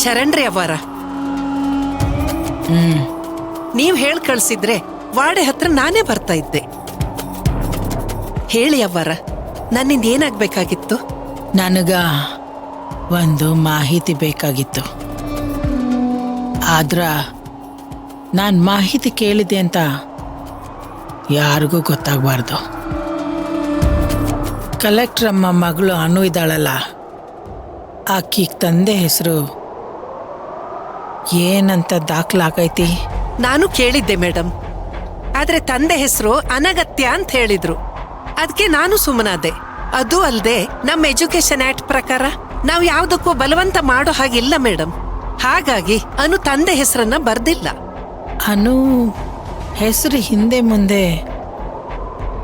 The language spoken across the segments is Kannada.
ಶರಣ್ರಿ ಅವ್ವಾರ. ನೀವ್ ಹೇಳ್ ಕಳ್ಸಿದ್ರೆ ವಾಡೆ ಹತ್ರ ನಾನೇ ಬರ್ತಾ ಇದ್ದೆ. ಹೇಳಿ ಅವ್ವಾರ, ನನ್ನಿಂದ ಏನಾಗ್ಬೇಕಾಗಿತ್ತು? ನನಗ ಒಂದು ಮಾಹಿತಿ ಬೇಕಾಗಿತ್ತು. ಆದ್ರ ನಾನ್ ಮಾಹಿತಿ ಕೇಳಿದೆ ಅಂತ ಯಾರಿಗೂ ಗೊತ್ತಾಗಬಾರ್ದು. ಕಲೆಕ್ಟರ್ ಅಮ್ಮ ಮಗಳು ಅನು ಇದ್ದಾಳಲ್ಲ, ಆಕಿಗ್ ತಂದೆ ಹೆಸರು ಏನಂತ ದಾಖಲಾಗೈತಿ? ನಾನು ಕೇಳಿದ್ದೆ ಮೇಡಮ್, ಆದ್ರೆ ತಂದೆ ಹೆಸರು ಅನಗತ್ಯ ಅಂತ ಹೇಳಿದ್ರು. ಅದಕ್ಕೆ ನಾನು ಸುಮ್ಮನಾದೆ. ಅದು ಅಲ್ಲದೆ ನಮ್ಮ ಎಜುಕೇಶನ್ ಆಕ್ಟ್ ಪ್ರಕಾರ ನಾವು ಯಾವ್ದಕ್ಕೂ ಬಲವಂತ ಮಾಡೋ ಹಾಗಿಲ್ಲ ಮೇಡಮ್. ಹಾಗಾಗಿ ಅನು ತಂದೆ ಹೆಸರನ್ನ ಬರ್ದಿಲ್ಲ. ಅನು ಹೆಸರು ಹಿಂದೆ ಮುಂದೆ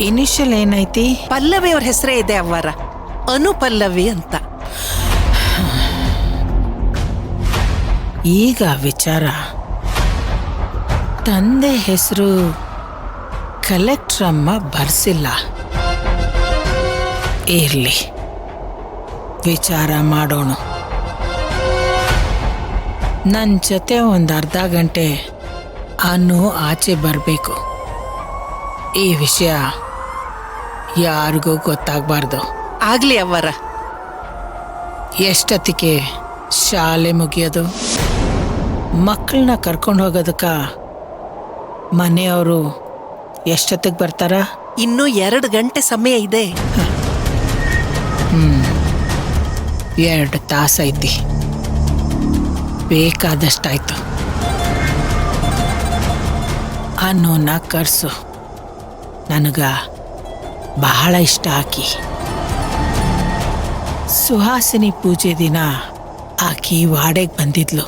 ಇನಿಷಿಯಲ್ ಏನೈತಿ? ಪಲ್ಲವಿ ಅವ್ರ ಹೆಸರೇ ಇದೆ ಅವ್ವಾರ, ಅನು ಪಲ್ಲವಿ ಅಂತ. ಈಗ ವಿಚಾರ, ತಂದೆ ಹೆಸರು ಕಲೆಕ್ಟರ್ ಅಮ್ಮ ಬರ್ಸಿಲ್ಲ. ಇರ್ಲಿ, ವಿಚಾರ ಮಾಡೋಣ. ನನ್ನ ಜೊತೆ ಒಂದು ಅರ್ಧ ಗಂಟೆ ಅನ್ನು ಆಚೆ ಬರಬೇಕು. ಈ ವಿಷಯ ಯಾರಿಗೂ ಗೊತ್ತಾಗಬಾರ್ದು. ಆಗ್ಲಿ ಅವ್ವಾರ. ಎಷ್ಟೊತ್ತಿಗೆ ಶಾಲೆ ಮುಗಿಯೋದು? ಮಕ್ಕಳನ್ನ ಕರ್ಕೊಂಡು ಹೋಗೋದಕ್ಕ ಮನೆಯವರು ಎಷ್ಟೊತ್ತಿಗೆ ಬರ್ತಾರ? ಇನ್ನೂ 2 ಗಂಟೆ ಸಮಯ ಇದೆ. 2 ತಾಸು ಐತಿ, ಬೇಕಾದಷ್ಟಾಯ್ತು. ಅನ್ನೋನ ಕರ್ಸು, ನನಗ ಬಹಳ ಇಷ್ಟ ಆಕಿ. ಸುಹಾಸಿನಿ ಪೂಜೆ ದಿನ ಆಕಿ ವಾಡೆಗೆ ಬಂದಿದ್ಲು.